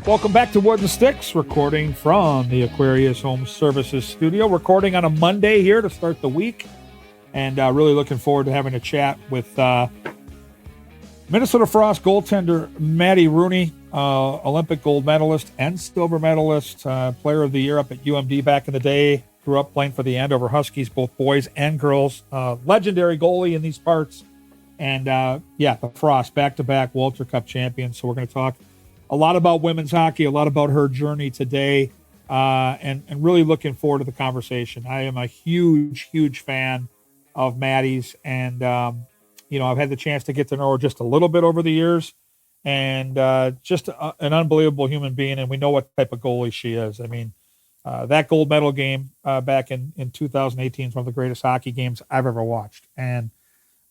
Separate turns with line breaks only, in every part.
Welcome back to Wooden Sticks, recording from the Aquarius Home Services studio, recording on a Monday here to start the week, and really looking forward to having a chat with Minnesota Frost goaltender Maddie Rooney, Olympic gold medalist and silver medalist, player of the year up at UMD back in the day, grew up playing for the Andover Huskies, both boys and girls, legendary goalie in these parts, and the Frost, back-to-back Walter Cup champions. So we're going to talk a lot about women's hockey, a lot about her journey today, and really looking forward to the conversation. I am a huge, huge fan of Maddie's, and, I've had the chance to get to know her just a little bit over the years, and just an unbelievable human being, and we know what type of goalie she is. I mean, that gold medal game back in 2018 is one of the greatest hockey games I've ever watched, and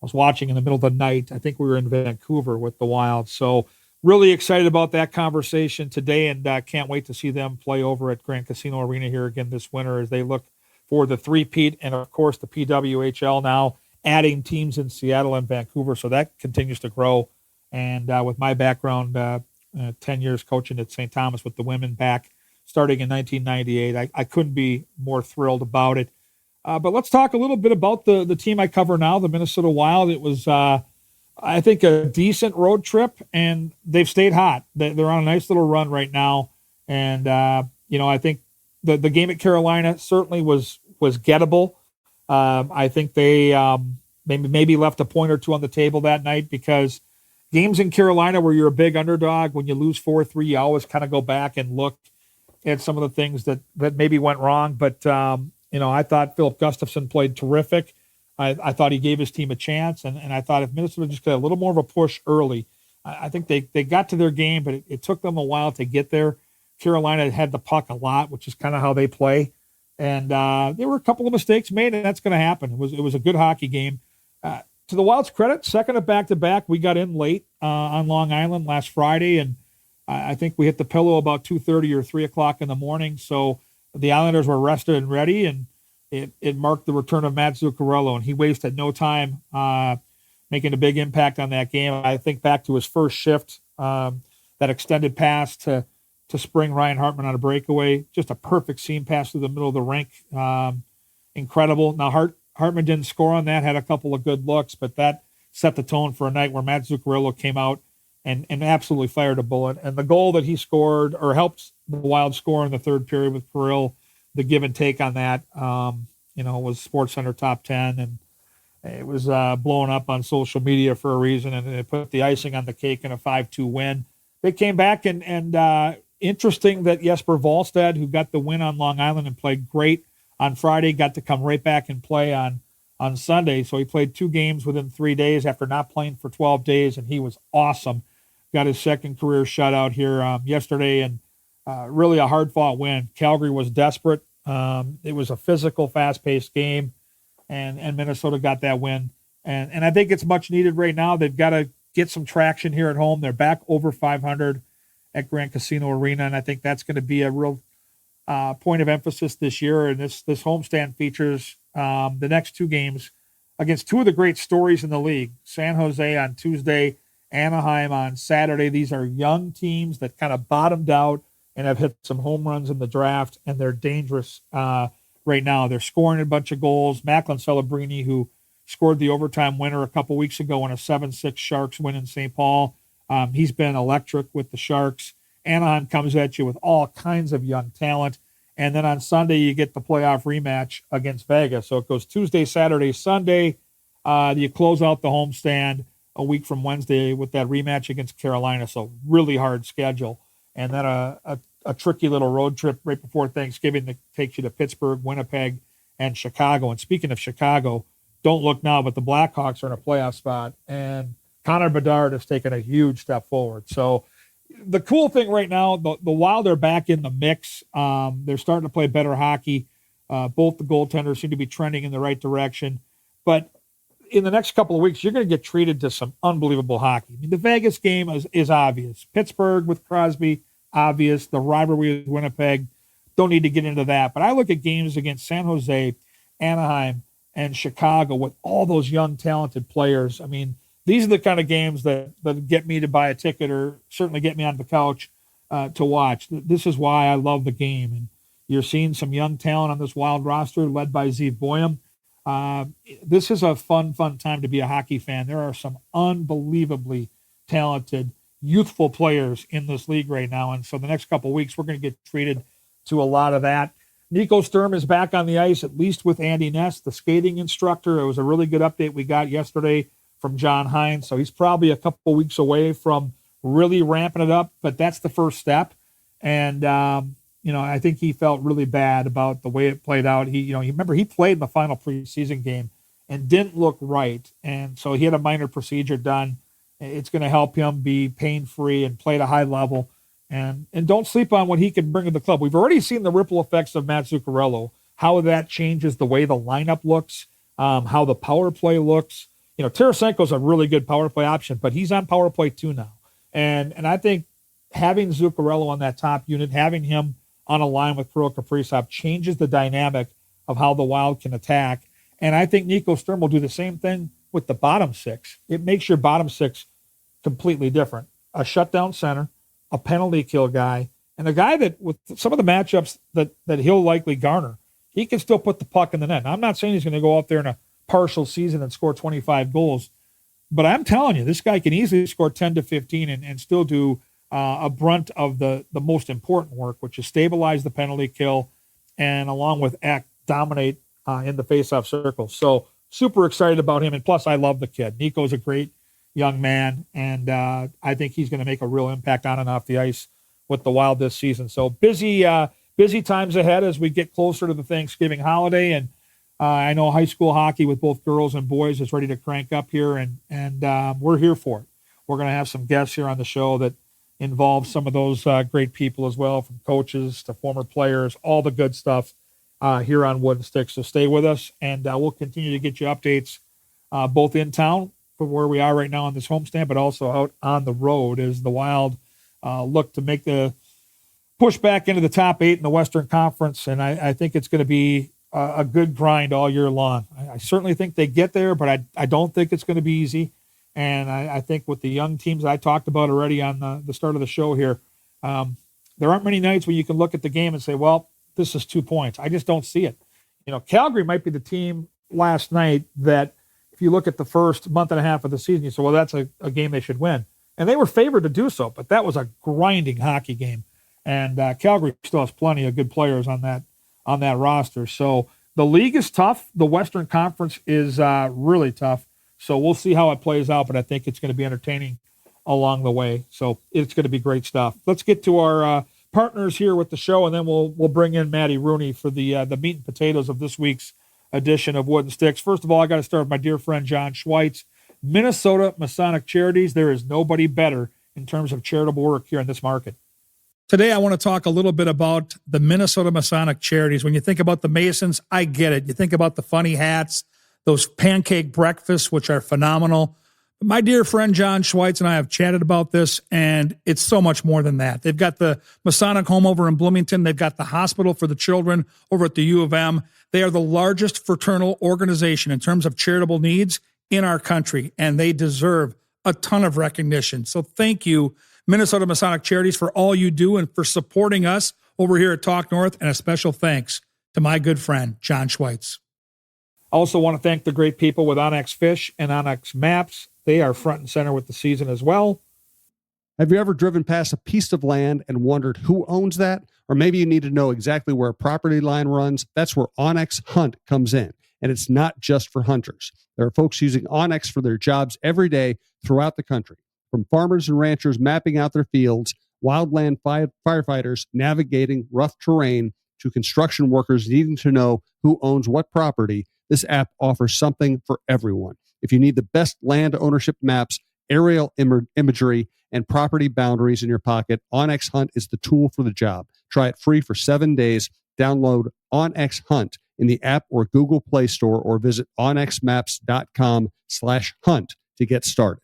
I was watching in the middle of the night. I think we were in Vancouver with the Wild, so really excited about that conversation today, and can't wait to see them play over at Grand Casino Arena here again this winter as they look for the three-peat and, of course, the PWHL now adding teams in Seattle and Vancouver, so that continues to grow. And with my background, 10 years coaching at St. Thomas with the women back starting in 1998, I couldn't be more thrilled about it. But let's talk a little bit about the team I cover now, the Minnesota Wild. It was I think a decent road trip, and they've stayed hot. They're on a nice little run right now, and I think the game at Carolina certainly was gettable. I think they maybe left a point or two on the table that night, because games in Carolina where you're a big underdog, when you lose 4-3, you always kind of go back and look at some of the things that maybe went wrong. But I thought Philip Gustafson played terrific. I thought he gave his team a chance, and I thought if Minnesota just got a little more of a push early, I think they got to their game, but it took them a while to get there. Carolina had the puck a lot, which is kind of how they play, and there were a couple of mistakes made, and that's going to happen. It was a good hockey game. To the Wild's credit, second of back-to-back, we got in late on Long Island last Friday, and I think we hit the pillow about 2:30 or 3 o'clock in the morning, so the Islanders were rested and ready, and it marked the return of Matt Zuccarello, and he wasted no time making a big impact on that game. I think back to his first shift, that extended pass to spring Ryan Hartman on a breakaway, just a perfect seam pass through the middle of the rink. Incredible. Now, Hartman didn't score on that, had a couple of good looks, but that set the tone for a night where Matt Zuccarello came out and absolutely fired a bullet. And the goal that he scored, or helped the Wild score in the third period with Kirill, the give and take on that, was SportsCenter top 10, and it was blown up on social media for a reason, and it put the icing on the cake in a 5-2 win. They came back, and interesting that Jesper Wallstedt, who got the win on Long Island and played great on Friday, got to come right back and play on Sunday. So he played 2 games within 3 days after not playing for 12 days, and he was awesome. Got his second career shutout here yesterday, and really a hard-fought win. Calgary was desperate. It was a physical, fast-paced game, and Minnesota got that win. And I think it's much needed right now. They've got to get some traction here at home. They're back over 500 at Grand Casino Arena, and I think that's going to be a real point of emphasis this year. And this homestand features the next 2 games against 2 of the great stories in the league, San Jose on Tuesday, Anaheim on Saturday. These are young teams that kind of bottomed out and have hit some home runs in the draft, and they're dangerous right now. They're scoring a bunch of goals. Macklin Celebrini, who scored the overtime winner a couple weeks ago in a 7-6 Sharks win in St. Paul, he's been electric with the Sharks. Anaheim comes at you with all kinds of young talent. And then on Sunday, you get the playoff rematch against Vegas. So it goes Tuesday, Saturday, Sunday. You close out the homestand a week from Wednesday with that rematch against Carolina. So really hard schedule. And then a tricky little road trip right before Thanksgiving that takes you to Pittsburgh, Winnipeg, and Chicago. And speaking of Chicago, don't look now, but the Blackhawks are in a playoff spot, and Connor Bedard has taken a huge step forward. So the cool thing right now, the Wild are back in the mix. They're starting to play better hockey. Both the goaltenders seem to be trending in the right direction. But in the next couple of weeks, you're going to get treated to some unbelievable hockey. I mean, the Vegas game is obvious. Pittsburgh with Crosby, obvious. The rivalry with Winnipeg, don't need to get into that. But I look at games against San Jose, Anaheim, and Chicago with all those young, talented players. I mean, these are the kind of games that get me to buy a ticket, or certainly get me on the couch to watch. This is why I love the game. And you're seeing some young talent on this Wild roster led by Zeev Boyum. This is a fun time to be a hockey fan. There are some unbelievably talented, youthful players in this league right now. And so the next couple of weeks, we're going to get treated to a lot of that. Nico Sturm is back on the ice, at least with Andy Ness, the skating instructor. It was a really good update we got yesterday from John Hines. So he's probably a couple of weeks away from really ramping it up, but that's the first step. And, I think he felt really bad about the way it played out. He played in the final preseason game and didn't look right. And so he had a minor procedure done. It's going to help him be pain-free and play at a high level. And don't sleep on what he can bring to the club. We've already seen the ripple effects of Matt Zuccarello, how that changes the way the lineup looks, how the power play looks. Tarasenko's a really good power play option, but he's on power play 2 now. And I think having Zuccarello on that top unit, having him on a line with Kirill Kaprizov changes the dynamic of how the Wild can attack. And I think Nico Sturm will do the same thing with the bottom 6. It makes your bottom 6 completely different. A shutdown center, a penalty kill guy, and a guy that with some of the matchups that he'll likely garner, he can still put the puck in the net. Now, I'm not saying he's going to go out there in a partial season and score 25 goals, but I'm telling you, this guy can easily score 10 to 15 and still do a brunt of the most important work, which is stabilize the penalty kill and along with dominate in the faceoff circle. So super excited about him. And plus, I love the kid. Nico's a great young man, and I think he's going to make a real impact on and off the ice with the Wild this season. So busy times ahead as we get closer to the Thanksgiving holiday. And I know high school hockey with both girls and boys is ready to crank up here, and we're here for it. We're going to have some guests here on the show that involve some of those great people as well, from coaches to former players, all the good stuff here on Wooden Sticks. So stay with us, and we'll continue to get you updates both in town from where we are right now on this homestand, but also out on the road as the Wild look to make the push back into the top 8 in the Western Conference. And I think it's going to be a good grind all year long. I certainly think they get there, but I don't think it's going to be easy. And I think with the young teams I talked about already on the start of the show here, there aren't many nights where you can look at the game and say, well, this is 2 points. I just don't see it. Calgary might be the team last night that if you look at the first month and a half of the season, you say, well, that's a game they should win. And they were favored to do so, but that was a grinding hockey game. And Calgary still has plenty of good players on that roster. So the league is tough. The Western Conference is really tough. So we'll see how it plays out, but I think it's going to be entertaining along the way. So it's going to be great stuff. Let's get to our partners here with the show, and then we'll bring in Maddie Rooney for the meat and potatoes of this week's edition of Wooden Sticks. First of all, I got to start with my dear friend John Schweitz, Minnesota Masonic Charities. There is nobody better in terms of charitable work here in this market. Today, I want to talk a little bit about the Minnesota Masonic Charities. When you think about the Masons, I get it. You think about the funny hats, those pancake breakfasts, which are phenomenal. My dear friend John Schweitz and I have chatted about this, and it's so much more than that. They've got the Masonic home over in Bloomington. They've got the hospital for the children over at the U of M. They are the largest fraternal organization in terms of charitable needs in our country, and they deserve a ton of recognition. So thank you, Minnesota Masonic Charities, for all you do and for supporting us over here at Talk North, and a special thanks to my good friend, John Schweitz. I also want to thank the great people with Onyx Fish and Onyx Maps. They are front and center with the season as well.
Have you ever driven past a piece of land and wondered who owns that? Or maybe you need to know exactly where a property line runs. That's where Onyx Hunt comes in. And it's not just for hunters. There are folks using Onyx for their jobs every day throughout the country. From farmers and ranchers mapping out their fields, wildland firefighters navigating rough terrain, to construction workers needing to know who owns what property, this app offers something for everyone. If you need the best land ownership maps, aerial imagery, and property boundaries in your pocket, Onyx Hunt is the tool for the job. Try it free for 7 days. Download Onyx Hunt in the app or Google Play Store, or visit onyxmaps.com/hunt to get started.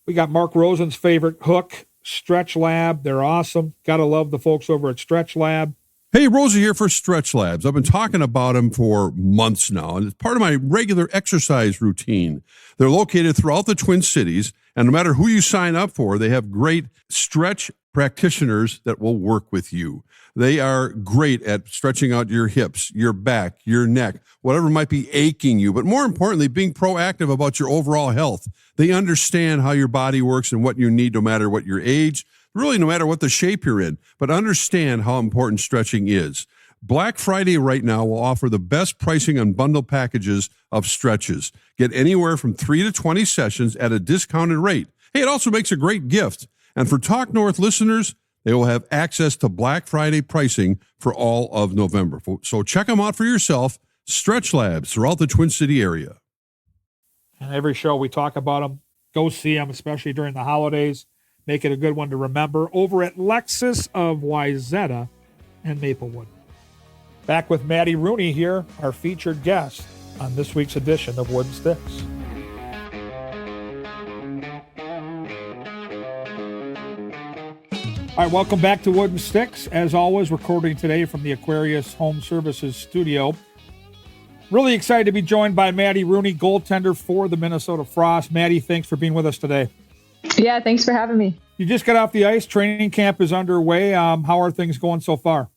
We got Mark Rosen's favorite hook, StretchLab. They're awesome. Got to love the folks over at StretchLab.
Hey, Rosa here for StretchLabs. I've been talking about them for months now, and it's part of my regular exercise routine. They're located throughout the Twin Cities, And no matter who you sign up for, they have great stretch practitioners that will work with you. They are great at stretching out your hips, your back, your neck, whatever might be aching you, but more importantly, being proactive about your overall health. They understand how your body works and what you need, no matter what your age, really no matter what the shape you're in, but understand how important stretching is. Black Friday right now will offer the best pricing on bundle packages of stretches. Get anywhere from 3 to 20 sessions at a discounted rate. Hey, it also makes a great gift. And for Talk North listeners, they will have access to Black Friday pricing for all of November. So check them out for yourself. StretchLab throughout the Twin City area.
And every show we talk about them. Go see them, especially during the holidays. Make it a good one to remember. Over at Lexus of Wayzata and Maplewood. Back with Maddie Rooney here, our featured guest on this week's edition of Wooden Sticks. All right, welcome back to Wooden Sticks. As always, recording today from the Aquarius Home Services studio. Really excited to be joined by Maddie Rooney, goaltender for the Minnesota Frost. Maddie, thanks for being with us today.
Yeah, thanks for having me.
You just got off the ice. Training camp is underway. How are things going so far?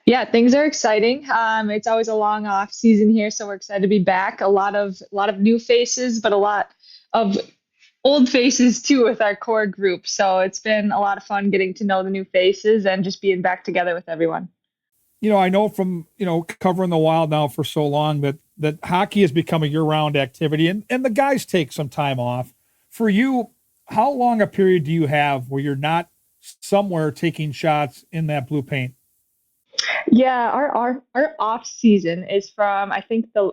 Yeah, things are exciting. It's always a long off season here, so we're excited to be back. A lot of new faces, but a lot of old faces too with our core group. So it's been a lot of fun getting to know the new faces and just being back together with everyone.
I know from, covering the Wild now for so long that hockey has become a year-round activity and the guys take some time off. For you, how long a period do you have where you're not somewhere taking shots in that blue paint?
Yeah, our off season is from, I think the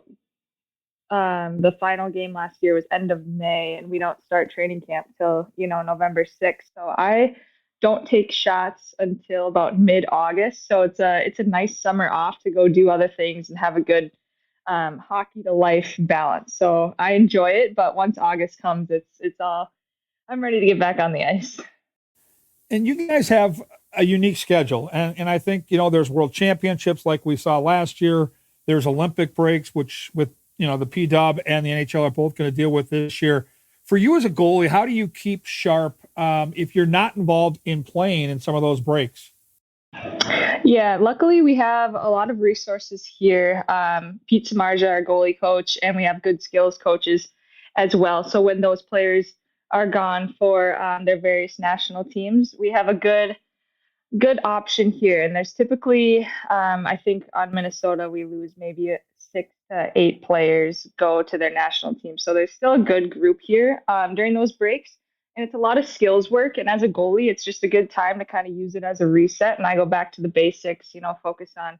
final game last year was end of May, and we don't start training camp till November 6th. So I don't take shots until about mid-August. So it's a nice summer off to go do other things and have a good hockey to life balance. So I enjoy it, but once August comes, I'm ready to get back on the ice.
And you guys have a unique schedule. And I think, there's world championships like we saw last year. There's Olympic breaks, which with, the P-Dub and the NHL are both going to deal with this year. For you as a goalie, how do you keep sharp if you're not involved in playing in some of those breaks?
Yeah, luckily we have a lot of resources here. Pete Samardzija, our goalie coach, and we have good skills coaches as well. So when those players are gone for their various national teams, we have a good option here. And there's typically, I think on Minnesota, we lose maybe 6 to 8 players go to their national team. So there's still a good group here during those breaks. And it's a lot of skills work. And as a goalie, it's just a good time to kind of use it as a reset. And I go back to the basics, focus on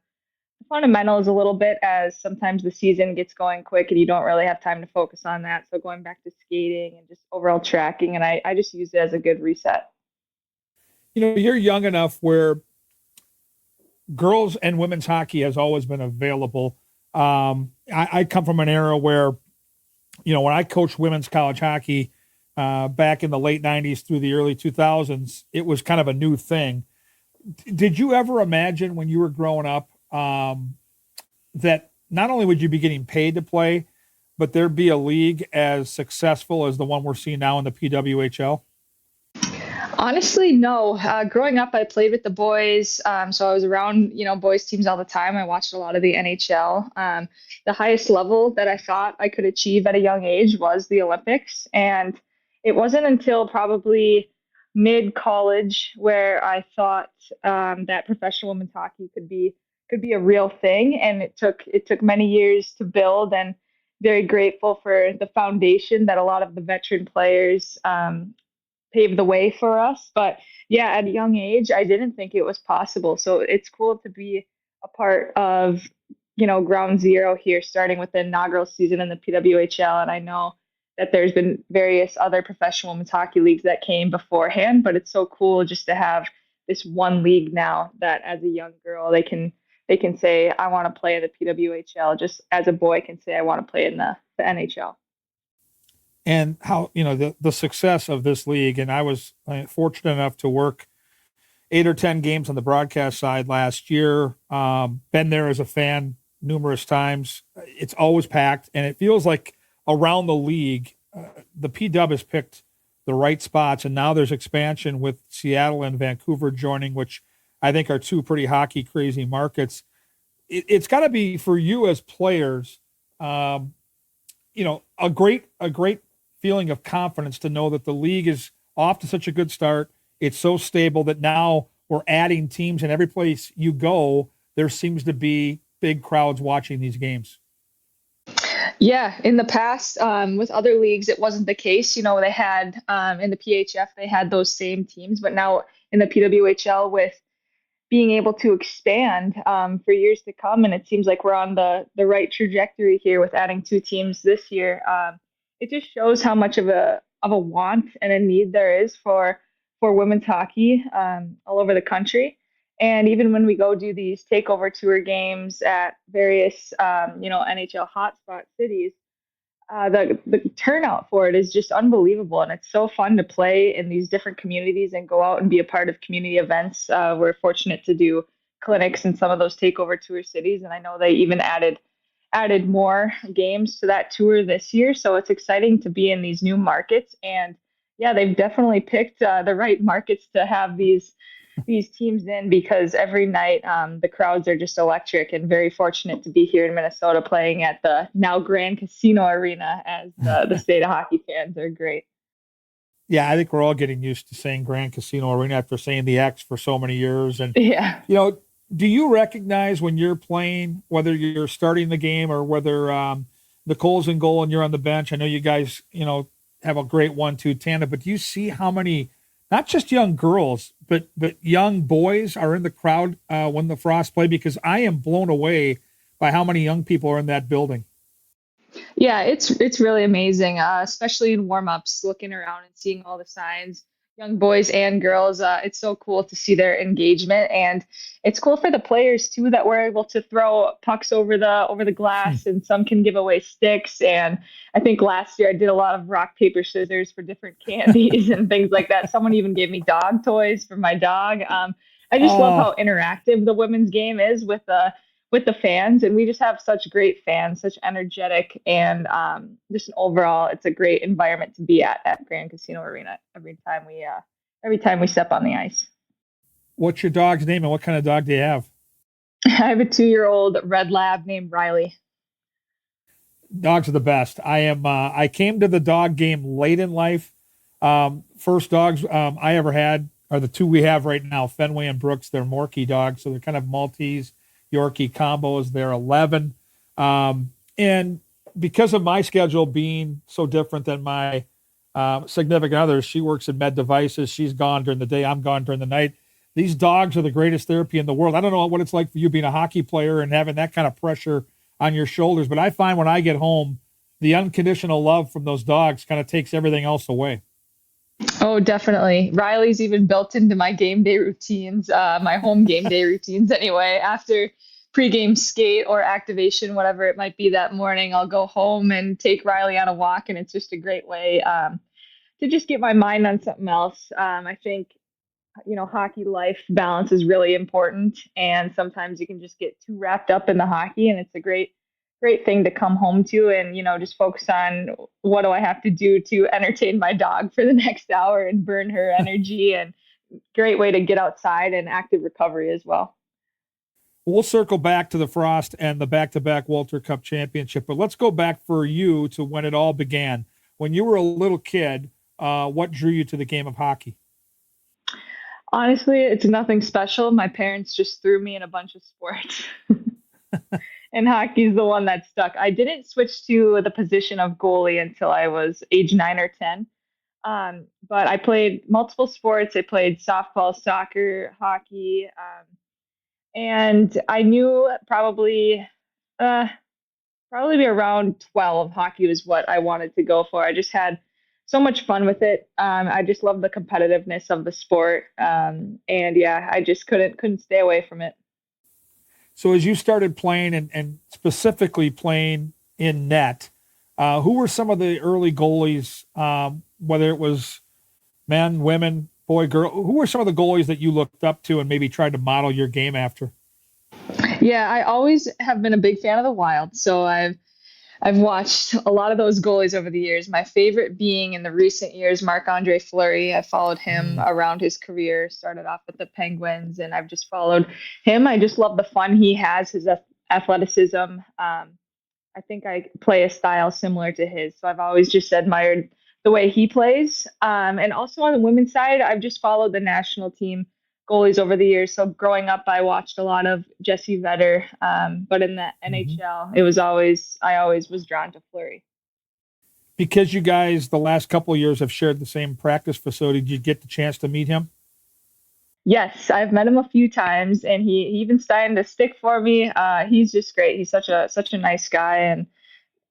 the fundamentals a little bit, as sometimes the season gets going quick and you don't really have time to focus on that. So going back to skating and just overall tracking. And I just use it as a good reset.
You're young enough where girls and women's hockey has always been available. I come from an era where, when I coached women's college hockey back in the late 90s through the early 2000s, it was kind of a new thing. Did you ever imagine when you were growing up that not only would you be getting paid to play, but there'd be a league as successful as the one we're seeing now in the PWHL?
Honestly, no. Growing up, I played with the boys, so I was around, boys teams all the time. I watched a lot of the NHL. The highest level that I thought I could achieve at a young age was the Olympics, and it wasn't until probably mid-college where I thought that professional women's hockey could be a real thing, and it took many years to build. And very grateful for the foundation that a lot of the veteran players paved the way for us. But yeah, at a young age, I didn't think it was possible. So it's cool to be a part of, ground zero here, starting with the inaugural season in the PWHL. And I know that there's been various other professional women's hockey leagues that came beforehand, but it's so cool just to have this one league now that as a young girl, they can say, I want to play in the PWHL, just as a boy can say, I want to play in the NHL.
And how, the success of this league. And I was fortunate enough to work 8 or 10 games on the broadcast side last year. Been there as a fan numerous times. It's always packed. And it feels like around the league, the P-Dub has picked the right spots. And now there's expansion with Seattle and Vancouver joining, which I think are two pretty hockey crazy markets. It's got to be for you as players, a great feeling of confidence to know that the league is off to such a good start. It's so stable that now we're adding teams, and every place you go, there seems to be big crowds watching these games.
Yeah, in the past, with other leagues, it wasn't the case. They had in the PHF, they had those same teams, but now in the PWHL, with being able to expand for years to come, and it seems like we're on the right trajectory here with adding two teams this year. It just shows how much of a want and a need there is for women's hockey all over the country. And even when we go do these takeover tour games at various NHL hotspot cities, the turnout for it is just unbelievable, and it's so fun to play in these different communities and go out and be a part of community events. We're fortunate to do clinics in some of those takeover tour cities, and I know they even added more games to that tour this year. So it's exciting to be in these new markets, and yeah, they've definitely picked the right markets to have these teams in, because every night the crowds are just electric, and very fortunate to be here in Minnesota playing at the now Grand Casino Arena, as the state of hockey fans are great.
Yeah, I think we're all getting used to saying Grand Casino Arena after saying the X for so many years. And,
yeah,
do you recognize when you're playing, whether you're starting the game or whether Nicole's in goal and you're on the bench? I know you guys, have a great 1-2 tandem, but do you see how many, not just young girls, but young boys are in the crowd when the Frost play? Because I am blown away by how many young people are in that building.
Yeah, it's really amazing, especially in warm-ups, looking around and seeing all the signs, young boys and girls. It's so cool to see their engagement, and it's cool for the players too that we're able to throw pucks over the glass, and some can give away sticks. And I think last year I did a lot of rock paper scissors for different candies and things like that. Someone even gave me dog toys for my dog. I just love how interactive the women's game is with the fans, and we just have such great fans, such energetic, and just an overall, it's a great environment to be at Grand Casino Arena every time we step on the ice.
What's your dog's name, and what kind of dog do you have?
I have a 2-year-old red lab named Riley.
Dogs are the best. I came to the dog game late in life. First dogs I ever had are the two we have right now, Fenway and Brooks. They're Morkie dogs, so they're kind of Maltese Yorkie combos. They're 11. And because of my schedule being so different than my significant other, she works in med devices. She's gone during the day. I'm gone during the night. These dogs are the greatest therapy in the world. I don't know what it's like for you being a hockey player and having that kind of pressure on your shoulders, but I find when I get home, the unconditional love from those dogs kind of takes everything else away.
Oh, definitely. Riley's even built into my game day routines, my home game day routines anyway. After pregame skate or activation, whatever it might be that morning, I'll go home and take Riley on a walk, and it's just a great way to just get my mind on something else. I think, hockey life balance is really important, and sometimes you can just get too wrapped up in the hockey, and it's a great thing to come home to and, just focus on what do I have to do to entertain my dog for the next hour and burn her energy, and great way to get outside and active recovery as well.
We'll circle back to the Frost and the back-to-back Walter Cup championship, but let's go back for you to when it all began. When you were a little kid, what drew you to the game of hockey?
Honestly, it's nothing special. My parents just threw me in a bunch of sports. And hockey's the one that stuck. I didn't switch to the position of goalie until I was age 9 or 10. But I played multiple sports. I played softball, soccer, hockey. And I knew probably around 12, hockey was what I wanted to go for. I just had so much fun with it. I just love the competitiveness of the sport. And yeah, I just couldn't stay away from it.
So as you started playing and specifically playing in net, who were some of the early goalies, whether it was men, women, boy, girl, who were some of the goalies that you looked up to and maybe tried to model your game after?
Yeah, I always have been a big fan of the Wild. So I've I've watched a lot of those goalies over the years. My favorite being in the recent years, Marc Andre Fluery. I followed him around his career, started off with the Penguins, and I've just followed him. I just love the fun he has, his athleticism. I think I play a style similar to his. So I've always just admired the way he plays. And also on the women's side, I've just followed the national team goalies over the years. So growing up, I watched a lot of Jesse Vetter. But in the NHL, I always was drawn to Fleury.
Because you guys the last couple of years have shared the same practice facility, did you get the chance to meet him?
Yes, I've met him a few times, and he even signed a stick for me. He's just great. He's such a nice guy,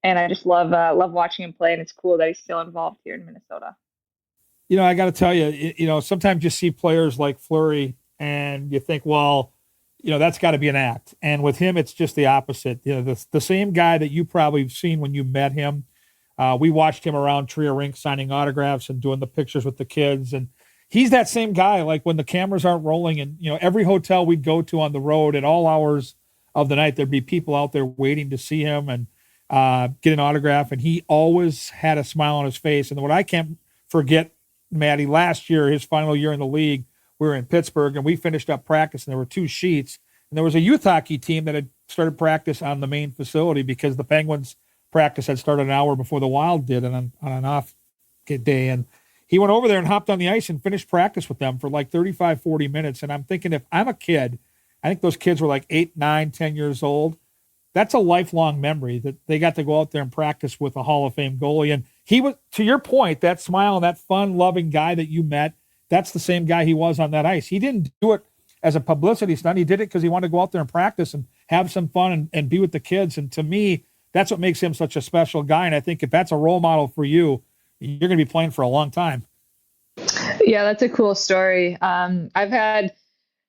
and I just love watching him play. And it's cool that he's still involved here in Minnesota.
I got to tell you, sometimes you see players like Fleury, and you think, well, that's got to be an act. And with him, it's just the opposite. The same guy that you probably have seen when you met him. We watched him around Tria Rink signing autographs and doing the pictures with the kids, and he's that same guy. Like when the cameras aren't rolling, and every hotel we'd go to on the road at all hours of the night, there'd be people out there waiting to see him and get an autograph. And he always had a smile on his face. And what I can't forget, Maddie, last year, his final year in the league, we were in Pittsburgh and we finished up practice, and there were 2 sheets, and there was a youth hockey team that had started practice on the main facility because the Penguins practice had started an hour before the Wild did, and on an off day. And he went over there and hopped on the ice and finished practice with them for like 35, 40 minutes. And I'm thinking, if I'm a kid, I think those kids were like 8, 9, 10 years old. That's a lifelong memory that they got to go out there and practice with a Hall of Fame goalie. And he was, to your point, that smile and that fun, loving guy that you met, that's the same guy he was on that ice. He didn't do it as a publicity stunt. He did it because he wanted to go out there and practice and have some fun and be with the kids. And to me, that's what makes him such a special guy. And I think if that's a role model for you, you're going to be playing for a long time.
Yeah, that's a cool story. I've had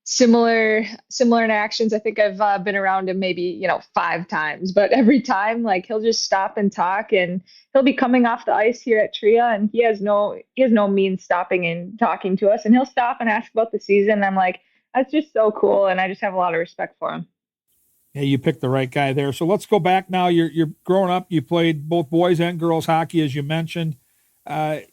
similar interactions. I think I've been around him maybe 5 times, but every time like he'll just stop and talk, and he'll be coming off the ice here at Tria, and he has no means stopping and talking to us, and he'll stop and ask about the season. And I'm like, that's just so cool, and I just have a lot of respect for him.
Yeah, you picked the right guy there. So let's go back now. You're growing up. You played both boys and girls hockey, as you mentioned.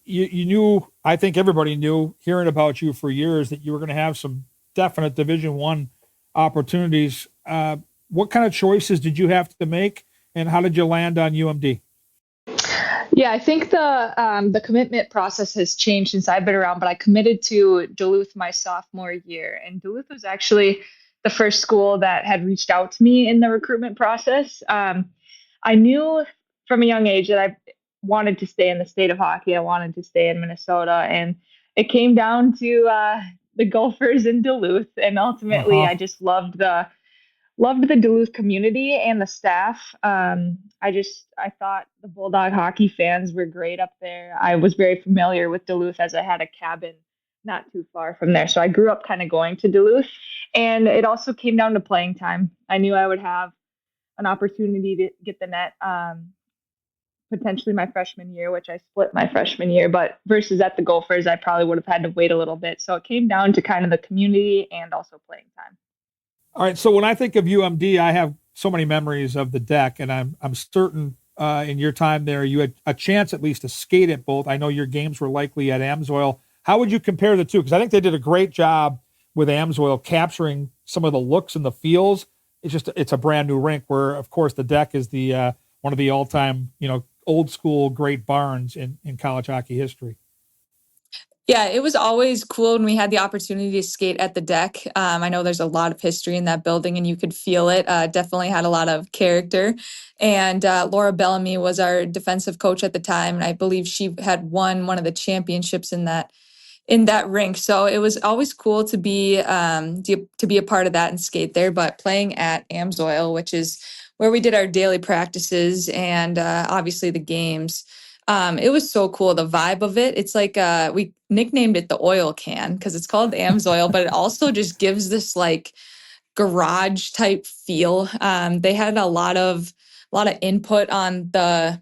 You knew, I think everybody knew, hearing about you for years, that you were going to have some definite Division I opportunities. What kind of choices did you have to make, and how did you land on UMD?
Yeah, I think the commitment process has changed since I've been around, but I committed to Duluth my sophomore year, and Duluth was actually the first school that had reached out to me in the recruitment process. I knew from a young age that I wanted to stay in the state of hockey. I wanted to stay in Minnesota, and it came down to the Gophers in Duluth, and ultimately I just loved the Duluth community and the staff. I thought the Bulldog hockey fans were great up there. I was very familiar with Duluth as I had a cabin not too far from there. So I grew up kind of going to Duluth, and it also came down to playing time. I knew I would have an opportunity to get the net potentially my freshman year, which I split my freshman year, but versus at the Gophers, I probably would have had to wait a little bit. So it came down to kind of the community and also playing time.
All right. So when I think of UMD, I have so many memories of the deck, and I'm certain in your time there, you had a chance at least to skate at both. I know your games were likely at Amsoil. How would you compare the two? Because I think they did a great job with Amsoil capturing some of the looks and the feels. It's a brand new rink where, of course, the deck is the one of the all-time, old school great barns in college hockey history.
Yeah, it was always cool when we had the opportunity to skate at the deck. I know there's a lot of history in that building, and you could feel it. Definitely had a lot of character. And Laura Bellamy was our defensive coach at the time, and I believe she had won one of the championships in that rink. So it was always cool to be a part of that and skate there. But playing at Amsoil, which is where we did our daily practices and obviously the games, it was so cool. The vibe of it. It's like we nicknamed it the oil can because it's called Amsoil, but it also just gives this like garage type feel. They had a lot of input on the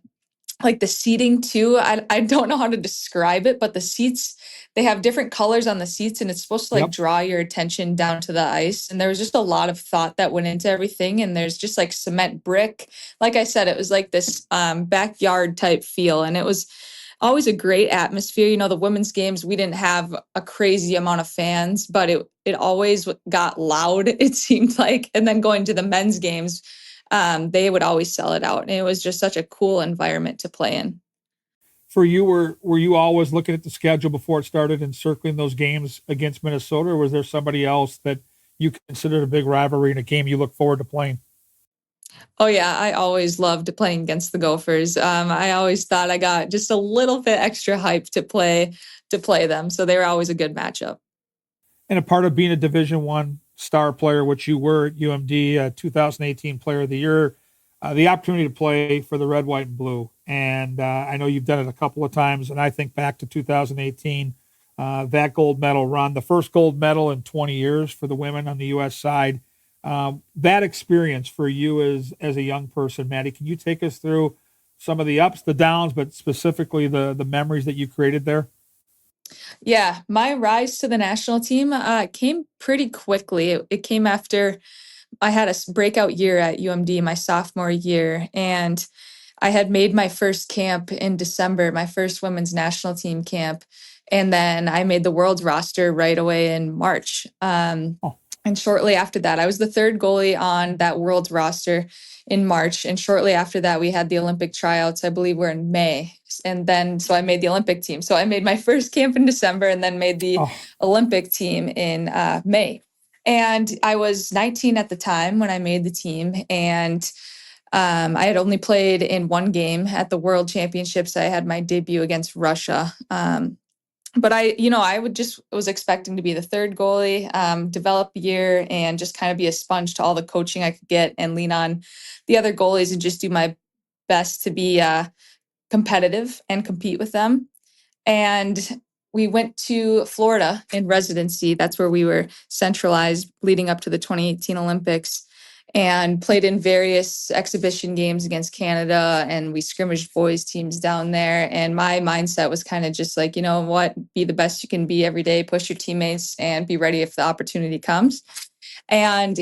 like the seating too. I don't know how to describe it, but the seats, they have different colors on the seats, and it's supposed to like
Yep.
draw your attention down to the ice. And there was just a lot of thought that went into everything. And there's just like cement brick. Like I said, it was like this backyard type feel. And it was always a great atmosphere. You know, the women's games, we didn't have a crazy amount of fans, but it always got loud, it seemed like. And then going to the men's games, they would always sell it out. And it was just such a cool environment to play in.
For you, were you always looking at the schedule before it started and circling those games against Minnesota, or was there somebody else that you considered a big rivalry and a game you look forward to playing?
Oh yeah, I always loved playing against the Gophers. I always thought I got just a little bit extra hype to play them. So they were always a good matchup.
And a part of being a Division One star player, which you were at UMD, 2018 Player of the Year, the opportunity to play for the red, white, and blue. And I know you've done it a couple of times. And I think back to 2018, that gold medal run, the first gold medal in 20 years for the women on the U.S. side. That experience for you as a young person, Maddie, can you take us through some of the ups, the downs, but specifically the memories that you created there?
Yeah, my rise to the national team came pretty quickly. It came after I had a breakout year at UMD my sophomore year, and I had made my first camp in December, my first women's national team camp. And then I made the world's roster right away in March. And shortly after that, I was the third goalie on that world's roster in March. And shortly after that, we had the Olympic tryouts. I believe we're in May. And then, so I made the Olympic team. So I made my first camp in December and then made the Olympic team in May. And I was 19 at the time when I made the team. And I had only played in one game at the World Championships. I had my debut against Russia. But I was expecting to be the third goalie, develop a year, and just kind of be a sponge to all the coaching I could get and lean on the other goalies and just do my best to be competitive and compete with them. And we went to Florida in residency. That's where we were centralized leading up to the 2018 Olympics, and played in various exhibition games against Canada, and we scrimmaged boys teams down there. And my mindset was kind of just like, you know what, be the best you can be every day, push your teammates, and be ready if the opportunity comes. And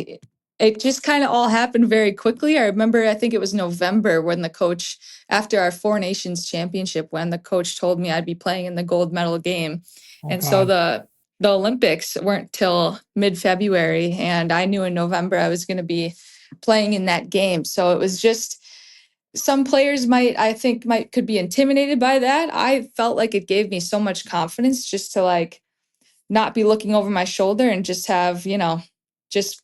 it just kind of all happened very quickly. I remember, I think it was November when the coach, after our Four Nations Championship, when the coach told me I'd be playing in the gold medal game. So the Olympics weren't till mid-February, and I knew in November I was going to be playing in that game. So it was just, some players could be intimidated by that. I felt like it gave me so much confidence just to like not be looking over my shoulder and just have, just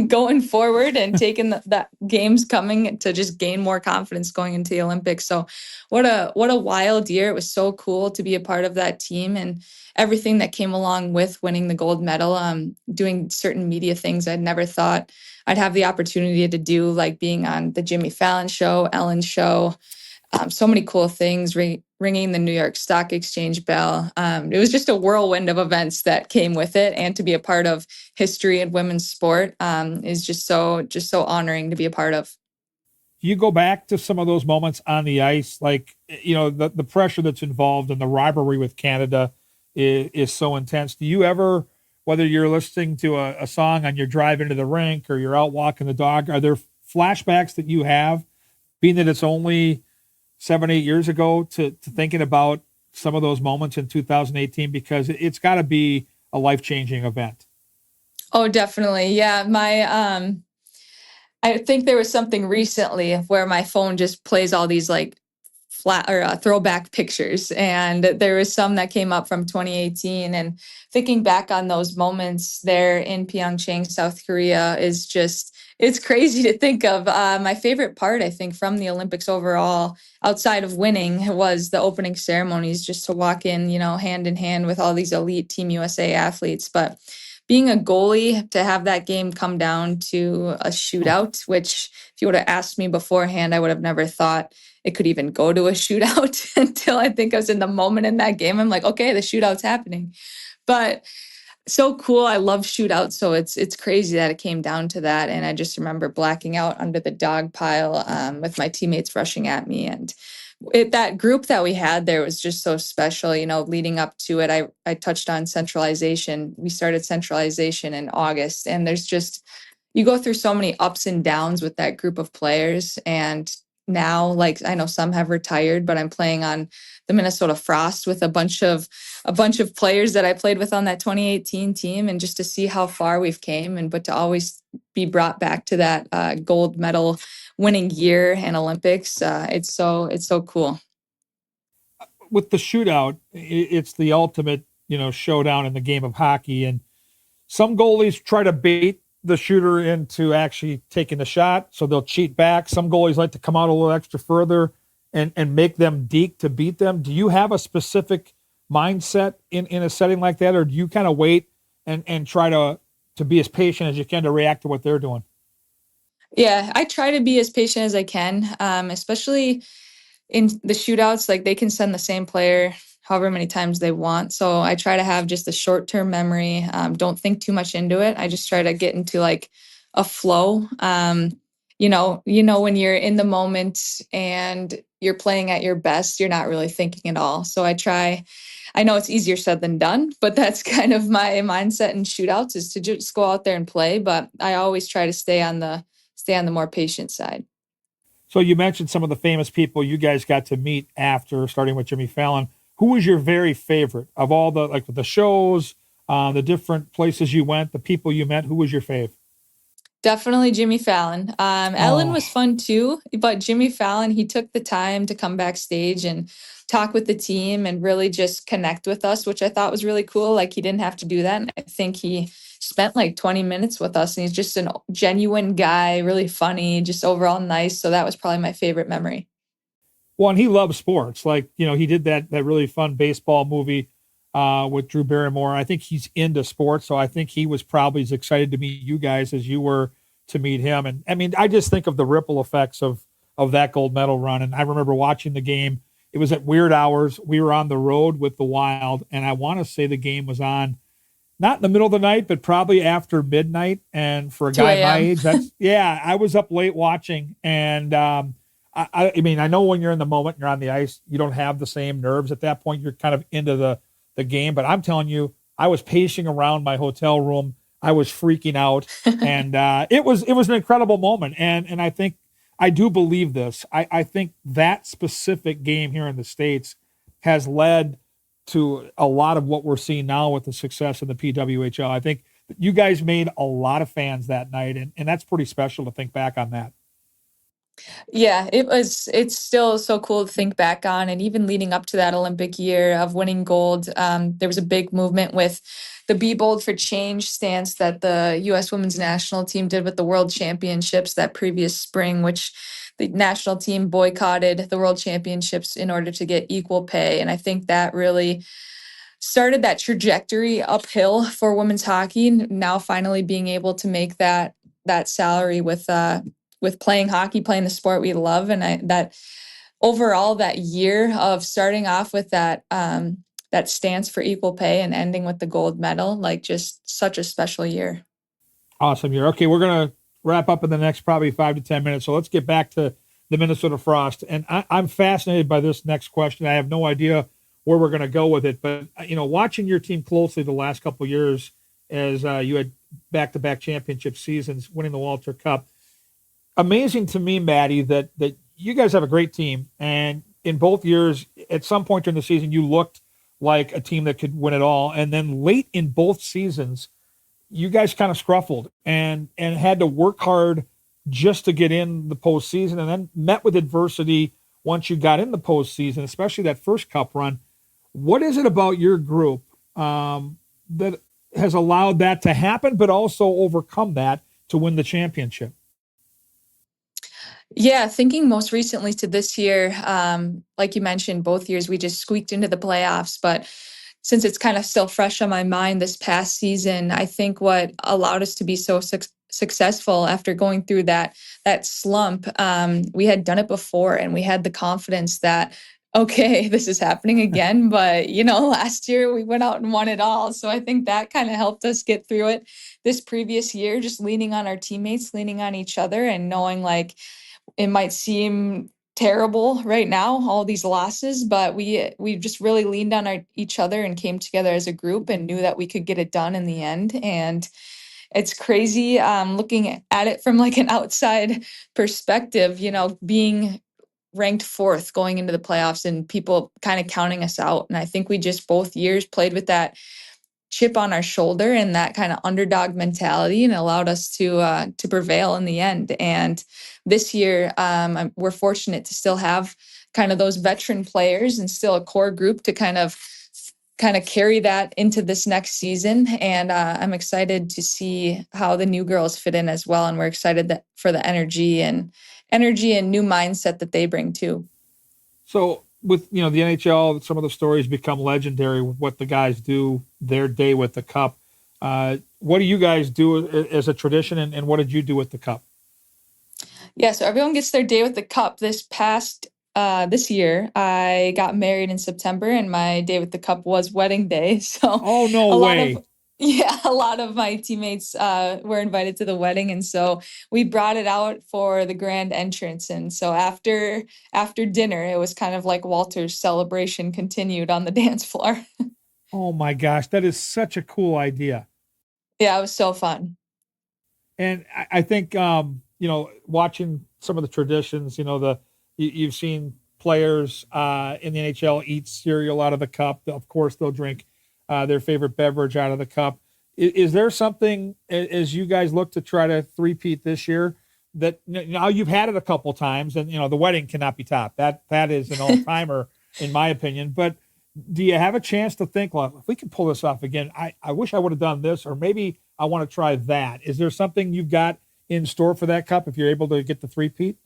going forward and taking that games coming to just gain more confidence going into the Olympics. So what a wild year. It was so cool to be a part of that team and everything that came along with winning the gold medal, doing certain media things I'd never thought I'd have the opportunity to do, like being on the Jimmy Fallon show, Ellen's show, so many cool things, ringing the New York Stock Exchange bell. It was just a whirlwind of events that came with it, and to be a part of history in women's sport is just so honoring to be a part of.
You go back to some of those moments on the ice, like, the pressure that's involved and the rivalry with Canada is so intense. Do you ever, whether you're listening to a song on your drive into the rink or you're out walking the dog, are there flashbacks that you have, being that it's only 7-8 years ago, to thinking about some of those moments in 2018, because it's got to be a life-changing event?
Oh, definitely. Yeah. I think there was something recently where my phone just plays all these like flat or throwback pictures. And there was some that came up from 2018, and thinking back on those moments there in Pyeongchang, South Korea is just, it's crazy to think of. My favorite part, I think, from the Olympics overall, outside of winning, was the opening ceremonies, just to walk in, hand in hand with all these elite Team USA athletes. But being a goalie, to have that game come down to a shootout, which if you would have asked me beforehand, I would have never thought it could even go to a shootout until I think I was in the moment in that game. I'm like, okay, the shootout's happening. But so cool. I love shootouts, so it's crazy that it came down to that. And I just remember blacking out under the dog pile with my teammates rushing at me, and that group that we had there was just so special. Leading up to it, I touched on centralization. We started centralization in August, and you go through so many ups and downs with that group of players. And now, like, I know some have retired, but I'm playing on the Minnesota Frost with a bunch of players that I played with on that 2018 team, and just to see how far we've came, but to always be brought back to that gold medal winning year in Olympics, it's so cool.
With the shootout, it's the ultimate, showdown in the game of hockey. And some goalies try to bait the shooter into actually taking the shot, so they'll cheat back. Some goalies like to come out a little extra further and make them deke to beat them. Do you have a specific mindset in a setting like that, or do you kind of wait and try to be as patient as you can to react to what they're doing?
Yeah, I try to be as patient as I can, especially in the shootouts. Like, they can send the same player however many times they want. So I try to have just a short-term memory. Don't think too much into it. I just try to get into like a flow. When you're in the moment and you're playing at your best, you're not really thinking at all. So I know it's easier said than done, but that's kind of my mindset in shootouts, is to just go out there and play. But I always try to stay on the more patient side.
So you mentioned some of the famous people you guys got to meet after, starting with Jimmy Fallon. Who was your very favorite of all the shows, the different places you went, the people you met? Who was your fave?
Definitely Jimmy Fallon. Ellen was fun too, but Jimmy Fallon, he took the time to come backstage and talk with the team and really just connect with us, which I thought was really cool. Like, he didn't have to do that. And I think he spent like 20 minutes with us, and he's just a genuine guy, really funny, just overall nice. So that was probably my favorite memory.
Well, and he loves sports. Like, he did that really fun baseball movie with Drew Barrymore. I think he's into sports, so I think he was probably as excited to meet you guys as you were to meet him. And I mean, I just think of the ripple effects of that gold medal run. And I remember watching the game. It was at weird hours. We were on the road with the Wild, and I want to say the game was on not in the middle of the night, but probably after midnight. And for a guy my age, I was up late watching. And I mean, I know when you're in the moment, you're on the ice, you don't have the same nerves at that point. You're kind of into the game. But I'm telling you, I was pacing around my hotel room. I was freaking out. And it was an incredible moment. And I think, I do believe this. I think that specific game here in the States has led to a lot of what we're seeing now with the success of the PWHL. I think you guys made a lot of fans that night, and that's pretty special to think back on that.
Yeah, it's still so cool to think back on. And even leading up to that Olympic year of winning gold, there was a big movement with the Be Bold for Change stance that the U.S. women's national team did with the World Championships that previous spring, which the national team boycotted the World Championships in order to get equal pay. And I think that really started that trajectory uphill for women's hockey, now finally being able to make that salary with playing hockey, playing the sport we love. And that overall, that year of starting off with that stance for equal pay and ending with the gold medal, like, just such a special year.
Awesome year. Okay, we're going to wrap up in the next probably 5 to 10 minutes. So let's get back to the Minnesota Frost. And I'm fascinated by this next question. I have no idea where we're going to go with it, but watching your team closely the last couple of years, as you had back-to-back championship seasons, winning the Walter Cup, amazing to me, Maddie, that you guys have a great team. And in both years, at some point during the season, you looked like a team that could win it all. And then late in both seasons, you guys kind of scruffled and had to work hard just to get in the postseason, and then met with adversity once you got in the postseason, especially that first cup run. What is it about your group that has allowed that to happen, but also overcome that to win the championship?
Yeah, thinking most recently to this year, like you mentioned, both years we just squeaked into the playoffs. But since it's kind of still fresh on my mind this past season, I think what allowed us to be so successful after going through that slump, we had done it before, and we had the confidence that okay, this is happening again. But, last year we went out and won it all. So I think that kind of helped us get through it this previous year, just leaning on our teammates, leaning on each other, and knowing like it might seem terrible right now, all these losses, but we just really leaned on each other and came together as a group and knew that we could get it done in the end. And it's crazy looking at it from like an outside perspective, being ranked fourth going into the playoffs and people kind of counting us out. And I think we just both years played with that chip on our shoulder and that kind of underdog mentality, and allowed us to prevail in the end. And this year, we're fortunate to still have kind of those veteran players and still a core group to kind of carry that into this next season. And I'm excited to see how the new girls fit in as well. And we're excited for the energy and new mindset that they bring too.
So with, the NHL, some of the stories become legendary with what the guys do their day with the cup. What do you guys do as a tradition, and what did you do with the cup?
Yeah, so everyone gets their day with the cup. This year, I got married in September, and my day with the cup was wedding day. So,
oh no way!
A lot of my teammates were invited to the wedding, and so we brought it out for the grand entrance. And so after dinner, it was kind of like Walter's celebration continued on the dance floor.
Oh my gosh, that is such a cool idea.
Yeah, it was so fun.
And I think watching some of the traditions, you've seen players in the NHL eat cereal out of the cup. Of course, they'll drink their favorite beverage out of the cup. Is there something, as you guys look to try to three-peat this year, that now you've had it a couple times, and the wedding cannot be topped. That is an all-timer in my opinion. But do you have a chance to think, well, if we can pull this off again, I wish I would have done this, or maybe I want to try that? Is there something you've got in store for that cup if you're able to get the three-peat?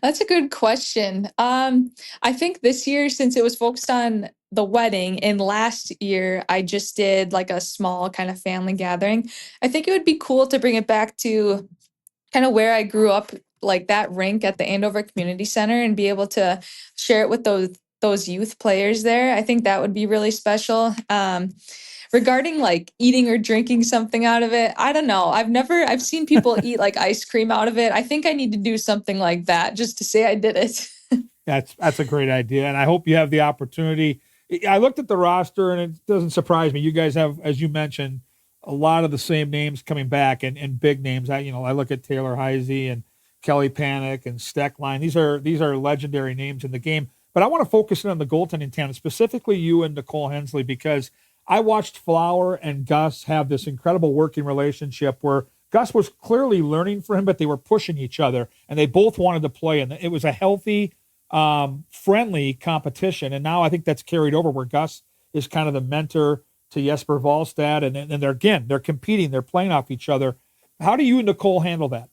That's a good question. I think this year, since it was focused on the wedding, and last year I just did like a small kind of family gathering, I think it would be cool to bring it back to kind of where I grew up, like that rink at the Andover Community Center, and be able to share it with those youth players there. I think that would be really special. Regarding like eating or drinking something out of it, I don't know. I've seen people eat like ice cream out of it. I think I need to do something like that just to say I did it.
That's a great idea, and I hope you have the opportunity. I looked at the roster, and it doesn't surprise me. You guys have, as you mentioned, a lot of the same names coming back, and big names. I look at Taylor Heise and Kelly Panic and Steckline. These are legendary names in the game. But I want to focus in on the goaltending tandem, specifically you and Nicole Hensley, because I watched Flower and Gus have this incredible working relationship where Gus was clearly learning from him, but they were pushing each other, and they both wanted to play, and it was a healthy, friendly competition. And now I think that's carried over where Gus is kind of the mentor to Jesper Wallstad, and they're competing, they're playing off each other. How do you and Nicole handle that?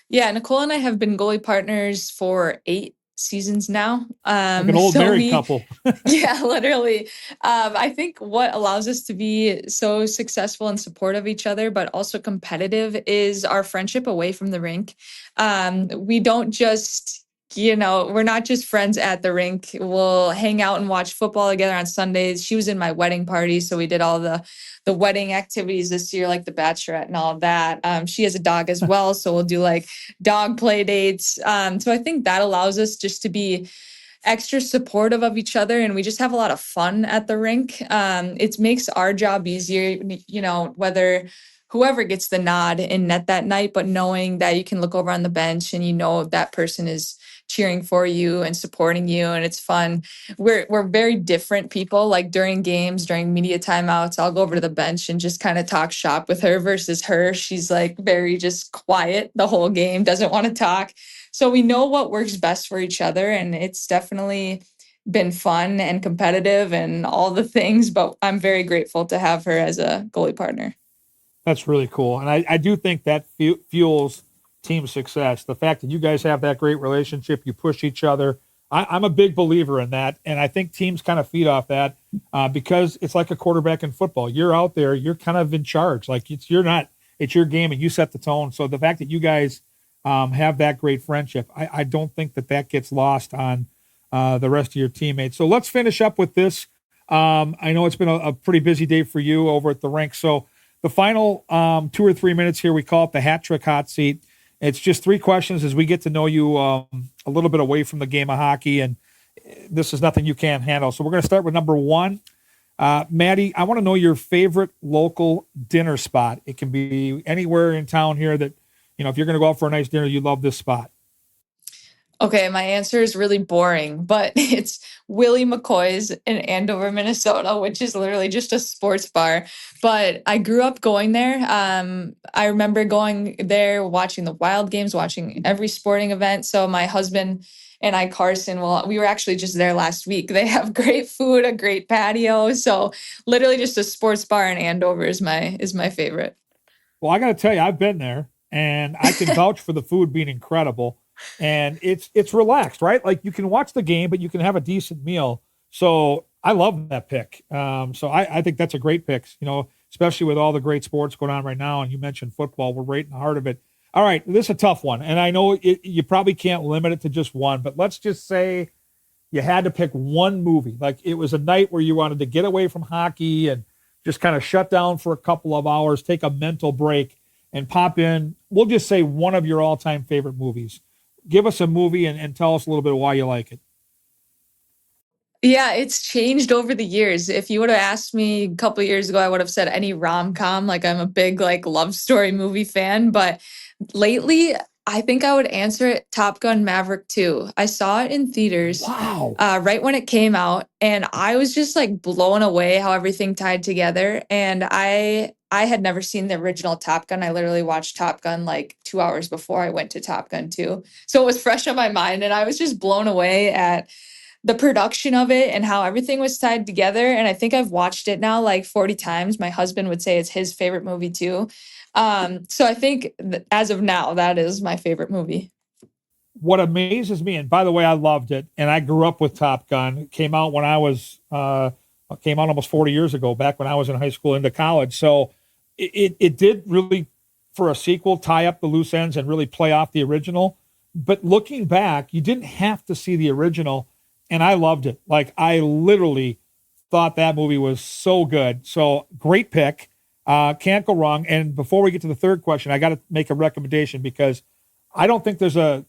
Yeah, Nicole and I have been goalie partners for 8 seasons now.
Like an old married couple.
Yeah, literally. I think what allows us to be so successful and supportive of each other, but also competitive, is our friendship away from the rink. We don't just, we're not just friends at the rink. We'll hang out and watch football together on Sundays. She was in my wedding party, so we did all the wedding activities this year, like the bachelorette and all of that. She has a dog as well, so we'll do like dog play dates. So I think that allows us just to be extra supportive of each other, and we just have a lot of fun at the rink. It makes our job easier, whether whoever gets the nod in net that night, but knowing that you can look over on the bench and that person is cheering for you and supporting you, and it's fun. We're very different people. Like during games, during media timeouts, I'll go over to the bench and just kind of talk shop with her, versus her, she's like very just quiet the whole game, doesn't want to talk. So we know what works best for each other, and it's definitely been fun and competitive and all the things, but I'm very grateful to have her as a goalie partner.
That's really cool. And I do think that fuels team success. The fact that you guys have that great relationship, you push each other. I'm a big believer in that. And I think teams kind of feed off that because it's like a quarterback in football. You're out there, you're kind of in charge. Like it's your game and you set the tone. So the fact that you guys have that great friendship, I don't think that gets lost on the rest of your teammates. So let's finish up with this. I know it's been a pretty busy day for you over at the rink. So the final 2 or 3 minutes here, we call it the hat trick hot seat. It's just 3 questions as we get to know you a little bit away from the game of hockey, and this is nothing you can't handle. So we're going to start with number 1. Maddie, I want to know your favorite local dinner spot. It can be anywhere in town here that, if you're going to go out for a nice dinner, you love this spot.
Okay, my answer is really boring, but it's Willie McCoy's in Andover, Minnesota, which is literally just a sports bar. But I grew up going there. I remember going there, watching the Wild games, watching every sporting event. So my husband and I, Carson, well, we were actually just there last week. They have great food, a great patio. So literally just a sports bar in Andover is my favorite.
Well, I got to tell you, I've been there, and I can vouch for the food being incredible. And it's relaxed, right? Like you can watch the game, but you can have a decent meal. So I love that pick. So I think that's a great pick, especially with all the great sports going on right now. And you mentioned football. We're right in the heart of it. All right, this is a tough one. And I know you probably can't limit it to just one, but let's just say you had to pick one movie. Like it was a night where you wanted to get away from hockey and just kind of shut down for a couple of hours, take a mental break, and pop in, we'll just say one of your all-time favorite movies. Give us a movie and tell us a little bit of why you like it.
Yeah, it's changed over the years. If you would have asked me a couple of years ago, I would have said any rom-com. Like I'm a big love story movie fan, but lately I think I would answer it Top Gun Maverick 2. I saw it in theaters.
Wow.
Right when it came out, and I was just blown away how everything tied together. And I had never seen the original Top Gun. I literally watched Top Gun 2 hours before I went to Top Gun 2. So it was fresh on my mind, and I was just blown away at the production of it and how everything was tied together. And I think I've watched it now 40 times. My husband would say it's his favorite movie too. So I think as of now, that is my favorite movie.
What amazes me, and by the way, I loved it, and I grew up with Top Gun. It came out when I was, came out almost 40 years ago, back when I was in high school into college. So it did really, for a sequel, tie up the loose ends and really play off the original. But looking back, you didn't have to see the original, and I loved it. I literally thought that movie was so good. So great pick. Can't go wrong. And before we get to the third question, I got to make a recommendation because I don't think there's a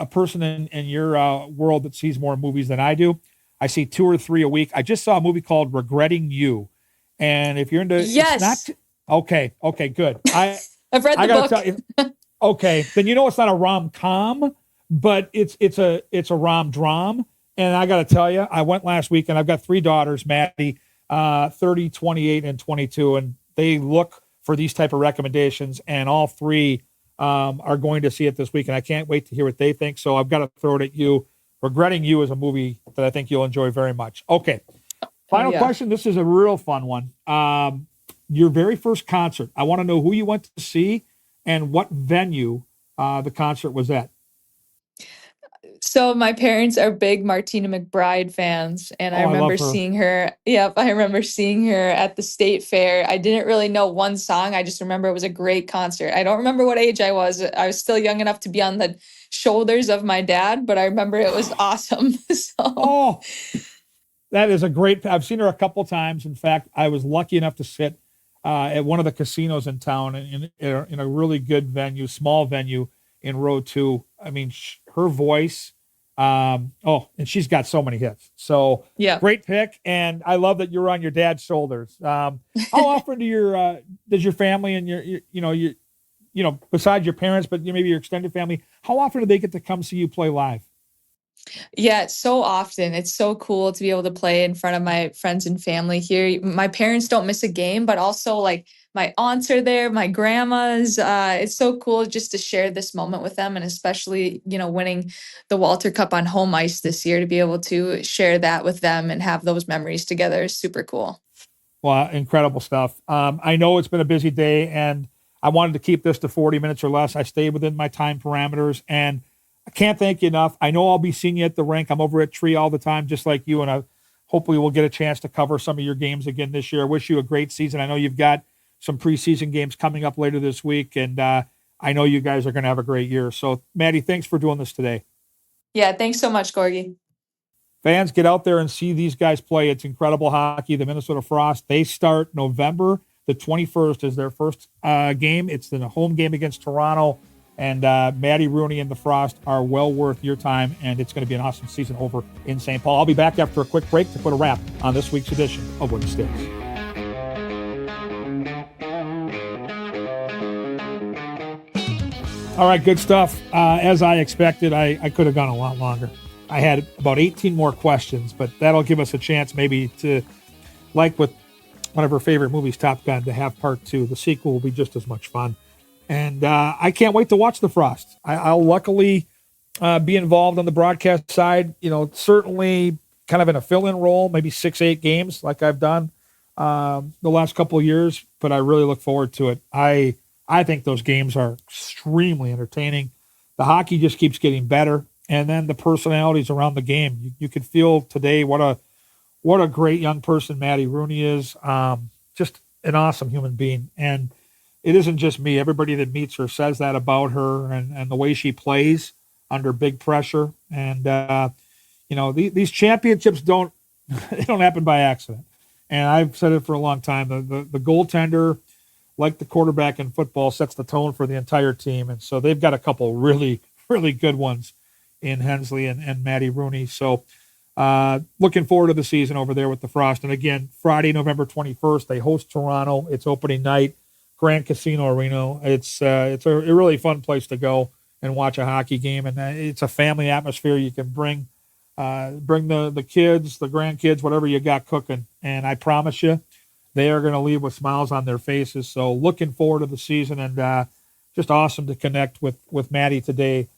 person in your world that sees more movies than I do. I see 2 or 3 a week. I just saw a movie called Regretting You. And if you're into...
Yes.
Okay, good.
I've read the book.
Tell you, okay, then it's not a rom-com, but it's a rom-dram. And I got to tell you, I went last week, and I've got 3 daughters, Maddie, 30, 28, and 22, and they look for these type of recommendations, and all 3 are going to see it this week, and I can't wait to hear what they think. So I've got to throw it at you. Regretting You is a movie that I think you'll enjoy very much. Okay, final question. This is a real fun one. Your very first concert. I want to know who you went to see and what venue the concert was at.
So my parents are big Martina McBride fans, and I remember seeing her. Yep, I remember seeing her at the state fair. I didn't really know one song. I just remember it was a great concert. I don't remember what age I was. I was still young enough to be on the shoulders of my dad, but I remember it was awesome.
Oh, that is a great. I've seen her a couple times. In fact, I was lucky enough to sit at one of the casinos in town in a really good venue, small venue in row 2. I mean, her voice. And she's got so many hits. So yeah, great pick. And I love that you're on your dad's shoulders. How often does your family and your besides your parents, but maybe your extended family, how often do they get to come see you play live?
Yeah, so often. It's so cool to be able to play in front of my friends and family here. My parents don't miss a game, but also my aunts are there, my grandmas. It's so cool just to share this moment with them, and especially, winning the Walter Cup on home ice this year, to be able to share that with them and have those memories together is super cool.
Well, incredible stuff. I know it's been a busy day, and I wanted to keep this to 40 minutes or less. I stayed within my time parameters, and I can't thank you enough. I know I'll be seeing you at the rink. I'm over at Tree all the time, just like you, and I hopefully we'll get a chance to cover some of your games again this year. I wish you a great season. I know you've got some preseason games coming up later this week, and I know you guys are going to have a great year. So, Maddie, thanks for doing this today.
Yeah, thanks so much, Gorgie.
Fans, get out there and see these guys play. It's incredible hockey. The Minnesota Frost, they start November the 21st is their first game. It's the home game against Toronto. And Maddie Rooney and the Frost are well worth your time, and it's going to be an awesome season over in St. Paul. I'll be back after a quick break to put a wrap on this week's edition of Wooden Sticks. All right, good stuff. As I expected, I could have gone a lot longer. I had about 18 more questions, but that'll give us a chance maybe to, like with one of our favorite movies, Top Gun, to have part 2. The sequel will be just as much fun. And I can't wait to watch the Frost. I'll luckily be involved on the broadcast side, certainly kind of in a fill-in role, maybe 6-8 games like I've done the last couple of years, but I really look forward to it. I think those games are extremely entertaining. The hockey just keeps getting better, and then the personalities around the game. You could feel today what a great young person Maddie Rooney is. Just an awesome human being. And it isn't just me. Everybody that meets her says that about her and the way she plays under big pressure. And, these championships don't happen by accident. And I've said it for a long time. The goaltender, like the quarterback in football, sets the tone for the entire team. And so they've got a couple really, really good ones in Hensley and Maddie Rooney. So looking forward to the season over there with the Frost. And again, Friday, November 21st, they host Toronto. It's opening night. Grand Casino Arena. It's a really fun place to go and watch a hockey game, and it's a family atmosphere. You can bring the kids, the grandkids, whatever you got cooking, and I promise you, they are going to leave with smiles on their faces. So looking forward to the season, and just awesome to connect with Maddie today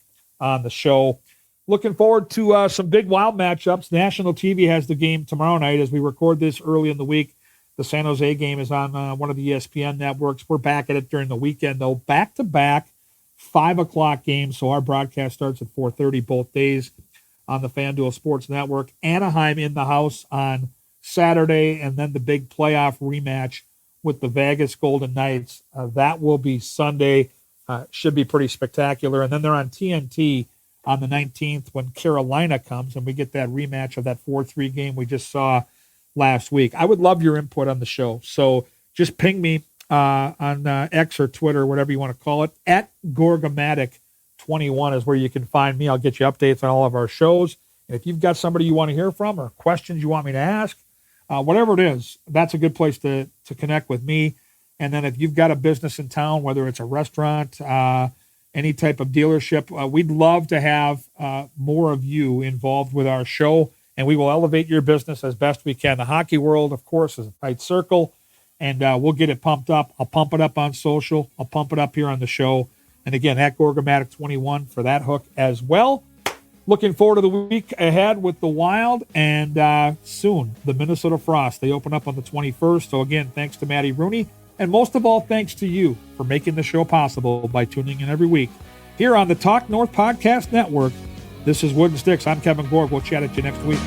on the show. Looking forward to some big wild matchups. National TV has the game tomorrow night as we record this early in the week. The San Jose game is on one of the ESPN networks. We're back at it during the weekend, though. Back-to-back 5 o'clock games, so our broadcast starts at 4:30 both days on the FanDuel Sports Network. Anaheim in the house on Saturday, and then the big playoff rematch with the Vegas Golden Knights. That will be Sunday. Should be pretty spectacular. And then they're on TNT on the 19th when Carolina comes, and we get that rematch of that 4-3 game we just saw last week. I would love your input on the show. So just ping me on X or Twitter, whatever you want to call it. At Gorgomatic21 is where you can find me. I'll get you updates on all of our shows. And if you've got somebody you want to hear from or questions you want me to ask, whatever it is, that's a good place to connect with me. And then if you've got a business in town, whether it's a restaurant, any type of dealership, we'd love to have more of you involved with our show. And we will elevate your business as best we can. The hockey world, of course, is a tight circle, and we'll get it pumped up. I'll pump it up on social. I'll pump it up here on the show. And again, at Gorgomatic21 for that hook as well. Looking forward to the week ahead with the Wild, and soon the Minnesota Frost. They open up on the 21st. So again, thanks to Maddie Rooney, and most of all, thanks to you for making the show possible by tuning in every week here on the Talk North Podcast Network. This is Wooden Sticks. I'm Kevin Gorg. We'll chat at you next week.